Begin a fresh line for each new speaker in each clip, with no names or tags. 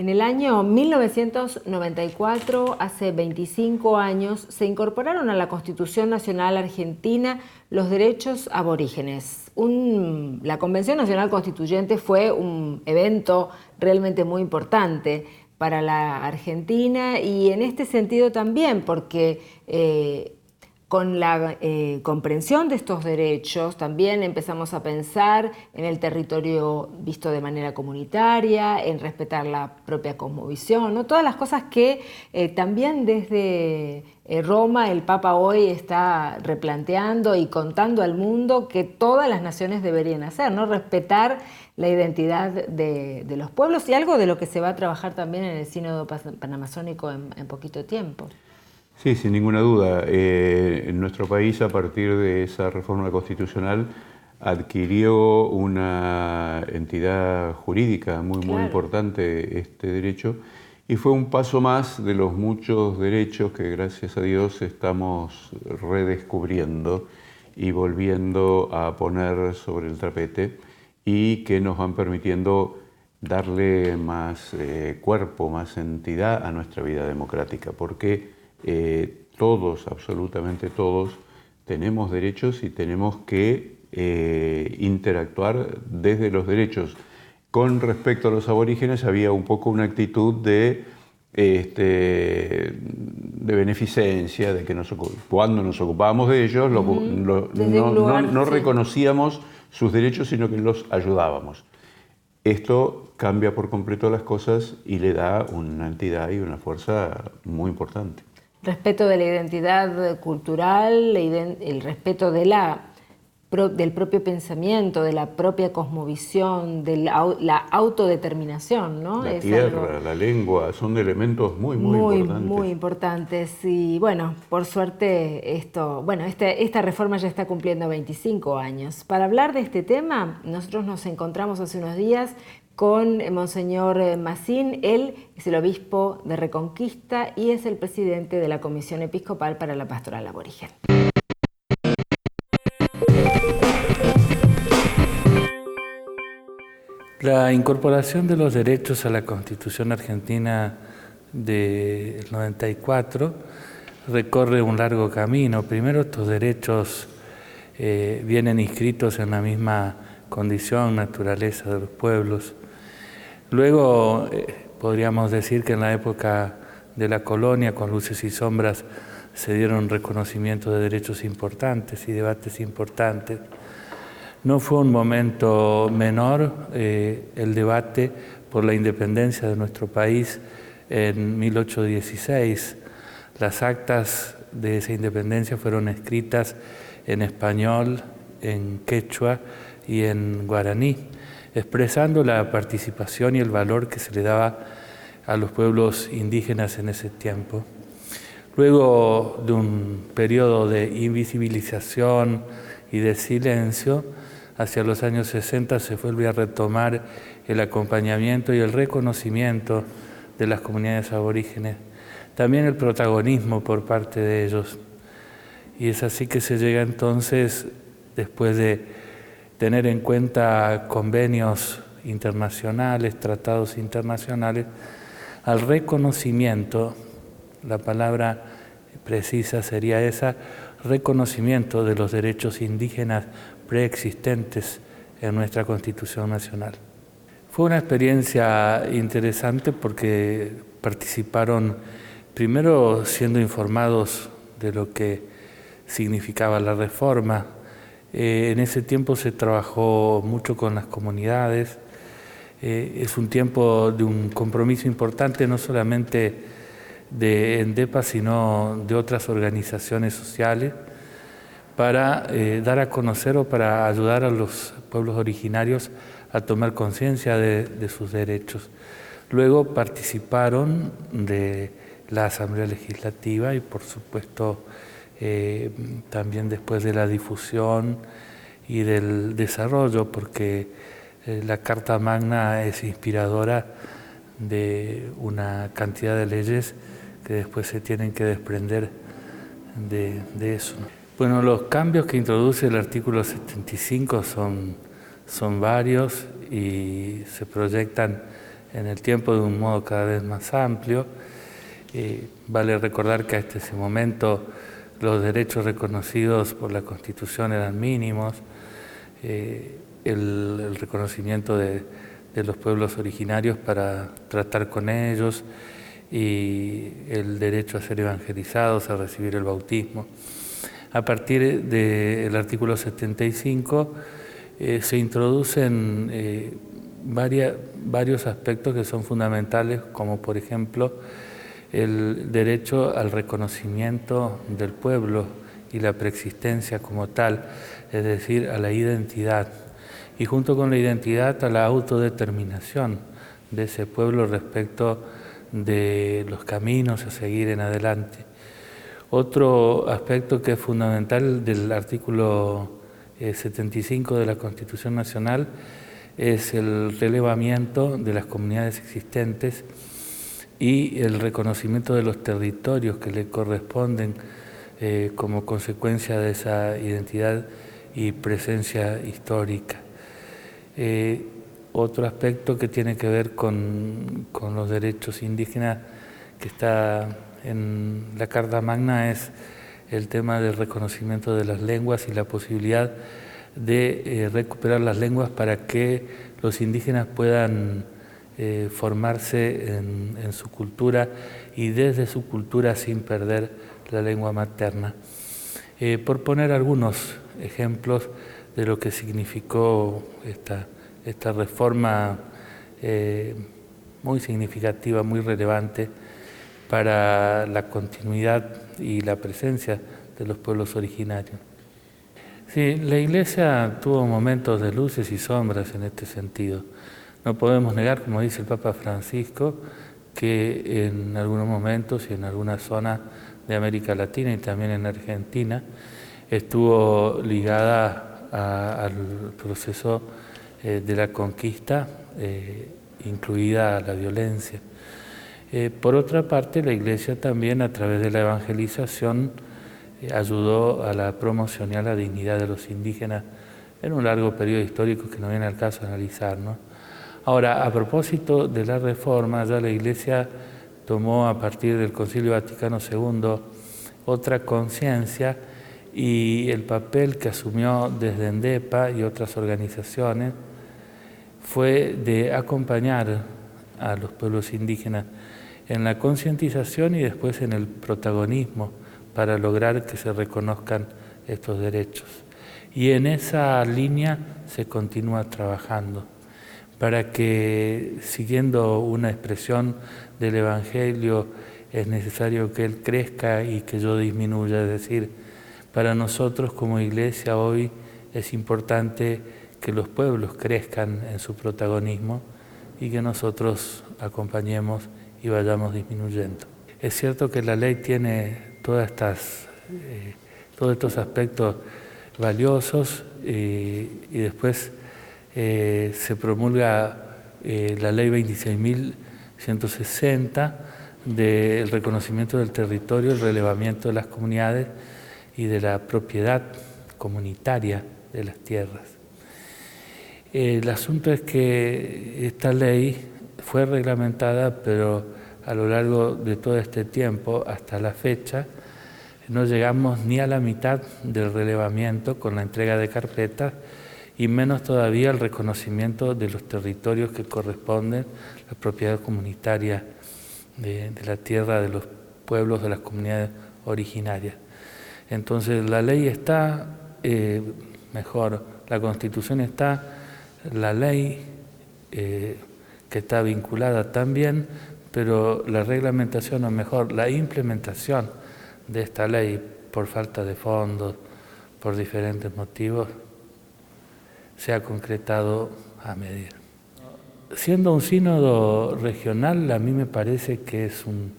En el año 1994, hace 25 años, se incorporaron a la Constitución Nacional Argentina los derechos aborígenes. La Convención Nacional Constituyente fue un evento realmente muy importante para la Argentina y en este sentido también porque con la comprensión de estos derechos también empezamos a pensar en el territorio visto de manera comunitaria, en respetar la propia cosmovisión, ¿no? Todas las cosas que también desde Roma el Papa hoy está replanteando y contando al mundo que todas las naciones deberían hacer, ¿no? Respetar la identidad de los pueblos y algo de lo que se va a trabajar también en el Sínodo Panamazónico en poquito tiempo.
Sí, sin ninguna duda. En nuestro país, a partir de esa reforma constitucional, adquirió una entidad jurídica muy importante este derecho y fue un paso más de los muchos derechos que, gracias a Dios, estamos redescubriendo y volviendo a poner sobre el tapete y que nos van permitiendo darle más cuerpo, más entidad a nuestra vida democrática, porque todos, absolutamente todos, tenemos derechos y tenemos que interactuar desde los derechos. Con respecto a los aborígenes había un poco una actitud de beneficencia, de que cuando nos ocupábamos de ellos no reconocíamos sus derechos, sino que los ayudábamos. Esto cambia por completo las cosas y le da una entidad y una fuerza muy importante.
Respeto de la identidad cultural, el respeto del propio pensamiento, de la propia cosmovisión, de la autodeterminación, ¿no?
La tierra, la lengua, son elementos muy importantes.
Muy importantes. Y bueno, por suerte esta reforma ya está cumpliendo 25 años. Para hablar de este tema, nosotros nos encontramos hace unos días con Monseñor Massín. Él es el obispo de Reconquista y es el presidente de la Comisión Episcopal para la Pastoral Aborigen.
La incorporación de los derechos a la Constitución Argentina del 94 recorre un largo camino. Primero, estos derechos vienen inscritos en la misma condición, naturaleza de los pueblos. Luego, podríamos decir que en la época de la colonia, con luces y sombras, se dieron reconocimiento de derechos importantes y debates importantes. No fue un momento menor el debate por la independencia de nuestro país en 1816. Las actas de esa independencia fueron escritas en español, en quechua y en guaraní, expresando la participación y el valor que se le daba a los pueblos indígenas en ese tiempo. Luego de un periodo de invisibilización y de silencio, hacia los años 60 se vuelve a retomar el acompañamiento y el reconocimiento de las comunidades aborígenes, también el protagonismo por parte de ellos. Y es así que se llega entonces, después de tener en cuenta convenios internacionales, tratados internacionales, al reconocimiento, la palabra precisa sería esa, reconocimiento de los derechos indígenas preexistentes en nuestra Constitución Nacional. Fue una experiencia interesante porque participaron, primero siendo informados de lo que significaba la reforma. En ese tiempo se trabajó mucho con las comunidades. Es un tiempo de un compromiso importante, no solamente de ENDEPA, sino de otras organizaciones sociales, para dar a conocer o para ayudar a los pueblos originarios a tomar conciencia de sus derechos. Luego participaron de la Asamblea Legislativa y, por supuesto, también después de la difusión y del desarrollo, porque la Carta Magna es inspiradora de una cantidad de leyes que después se tienen que desprender de eso. Bueno, los cambios que introduce el artículo 75 son varios y se proyectan en el tiempo de un modo cada vez más amplio. Vale recordar que hasta ese momento los derechos reconocidos por la Constitución eran mínimos, el reconocimiento de los pueblos originarios para tratar con ellos y el derecho a ser evangelizados, a recibir el bautismo. A partir del artículo 75 se introducen varios aspectos que son fundamentales, como por ejemplo el derecho al reconocimiento del pueblo y la preexistencia como tal, es decir, a la identidad, y junto con la identidad a la autodeterminación de ese pueblo respecto de los caminos a seguir en adelante. Otro aspecto que es fundamental del artículo 75 de la Constitución Nacional es el relevamiento de las comunidades existentes y el reconocimiento de los territorios que le corresponden como consecuencia de esa identidad y presencia histórica. Otro aspecto que tiene que ver con los derechos indígenas que está en la Carta Magna es el tema del reconocimiento de las lenguas y la posibilidad de recuperar las lenguas para que los indígenas puedan formarse en su cultura y desde su cultura sin perder la lengua materna. Por poner algunos ejemplos de lo que significó esta reforma muy significativa, muy relevante para la continuidad y la presencia de los pueblos originarios. Sí, la Iglesia tuvo momentos de luces y sombras en este sentido. No podemos negar, como dice el Papa Francisco, que en algunos momentos y en algunas zonas de América Latina y también en Argentina estuvo ligada al proceso de la conquista, incluida la violencia. Por otra parte, la Iglesia también, a través de la evangelización, ayudó a la promoción y a la dignidad de los indígenas en un largo periodo histórico que no viene al caso analizar, ¿no? Ahora, a propósito de la reforma, ya la Iglesia tomó a partir del Concilio Vaticano II otra conciencia y el papel que asumió desde ENDEPA y otras organizaciones fue de acompañar a los pueblos indígenas en la concientización y después en el protagonismo para lograr que se reconozcan estos derechos. Y en esa línea se continúa trabajando para que, siguiendo una expresión del Evangelio, es necesario que Él crezca y que yo disminuya. Es decir, para nosotros como Iglesia hoy es importante que los pueblos crezcan en su protagonismo y que nosotros acompañemos y vayamos disminuyendo. Es cierto que la ley tiene todos estos aspectos valiosos y después se promulga la ley 26.160 del reconocimiento del territorio, el relevamiento de las comunidades y de la propiedad comunitaria de las tierras. El asunto es que esta ley fue reglamentada, pero a lo largo de todo este tiempo, hasta la fecha, no llegamos ni a la mitad del relevamiento con la entrega de carpetas y menos todavía al reconocimiento de los territorios que corresponden a la propiedad comunitaria de la tierra, de los pueblos, de las comunidades originarias. Entonces la ley está, la Constitución está, la ley que está vinculada también, pero la reglamentación, o mejor, la implementación de esta ley por falta de fondos, por diferentes motivos, se ha concretado a medida. Siendo un sínodo regional, a mí me parece que es un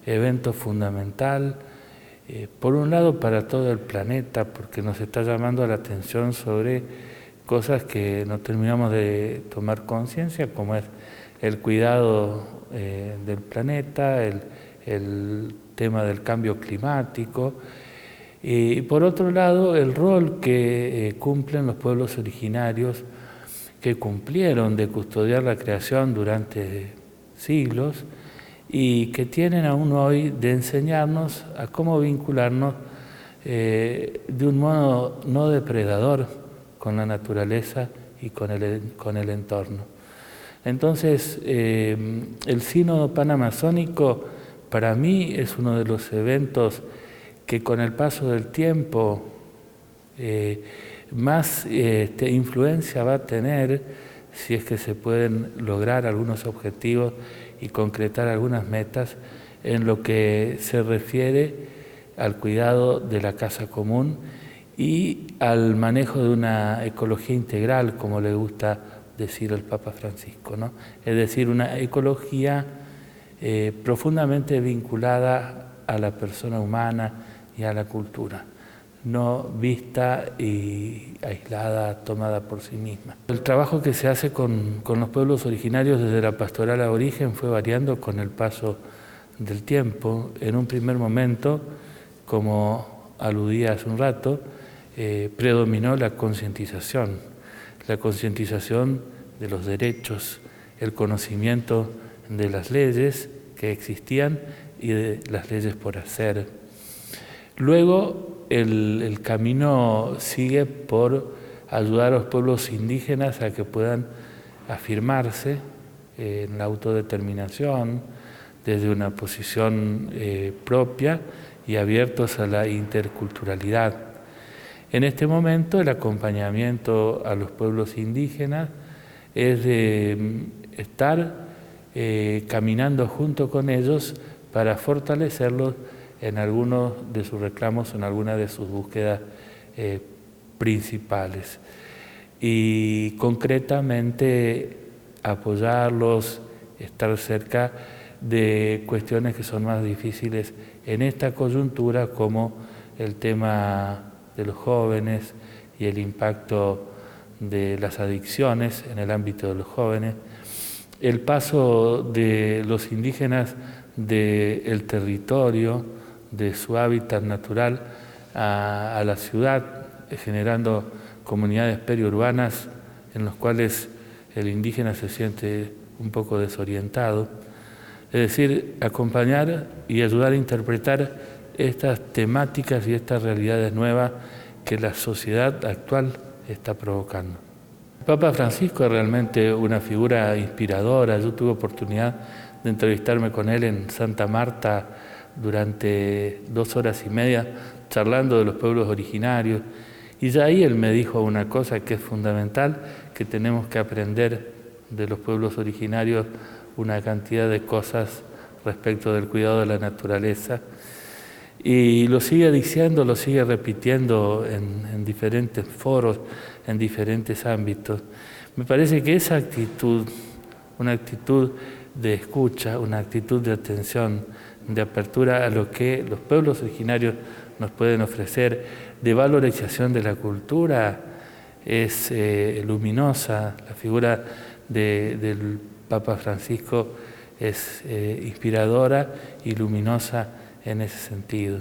evento fundamental, por un lado para todo el planeta, porque nos está llamando la atención sobre cosas que no terminamos de tomar conciencia, como es el cuidado del planeta, el tema del cambio climático, y por otro lado el rol que cumplen los pueblos originarios, que cumplieron de custodiar la creación durante siglos y que tienen aún hoy de enseñarnos a cómo vincularnos de un modo no depredador con la naturaleza y con el entorno. Entonces, el Sínodo Panamazónico para mí es uno de los eventos que con el paso del tiempo más influencia va a tener si es que se pueden lograr algunos objetivos y concretar algunas metas en lo que se refiere al cuidado de la casa común y al manejo de una ecología integral, como le gusta decir el Papa Francisco, ¿no? Es decir, una ecología profundamente vinculada a la persona humana y a la cultura, no vista y aislada, tomada por sí misma. El trabajo que se hace con los pueblos originarios desde la pastoral aborigen fue variando con el paso del tiempo. En un primer momento, como aludía hace un rato, predominó la concientización de los derechos, el conocimiento de las leyes que existían y de las leyes por hacer. Luego el camino sigue por ayudar a los pueblos indígenas a que puedan afirmarse en la autodeterminación desde una posición propia y abiertos a la interculturalidad. En este momento el acompañamiento a los pueblos indígenas es de estar caminando junto con ellos para fortalecerlos en algunos de sus reclamos, en alguna de sus búsquedas principales. Y concretamente apoyarlos, estar cerca de cuestiones que son más difíciles en esta coyuntura, como el tema de los jóvenes y el impacto de las adicciones en el ámbito de los jóvenes, el paso de los indígenas del territorio, de su hábitat natural a la ciudad, generando comunidades periurbanas en las cuales el indígena se siente un poco desorientado. Es decir, acompañar y ayudar a interpretar estas temáticas y estas realidades nuevas que la sociedad actual está provocando. El Papa Francisco es realmente una figura inspiradora. Yo tuve oportunidad de entrevistarme con él en Santa Marta durante 2 horas y media, charlando de los pueblos originarios, y ya ahí él me dijo una cosa que es fundamental, que tenemos que aprender de los pueblos originarios una cantidad de cosas respecto del cuidado de la naturaleza, y lo sigue diciendo, lo sigue repitiendo en diferentes foros, en diferentes ámbitos. Me parece que esa actitud, una actitud de escucha, una actitud de atención, de apertura a lo que los pueblos originarios nos pueden ofrecer, de valorización de la cultura, es luminosa. La figura del Papa Francisco es inspiradora y luminosa en ese sentido.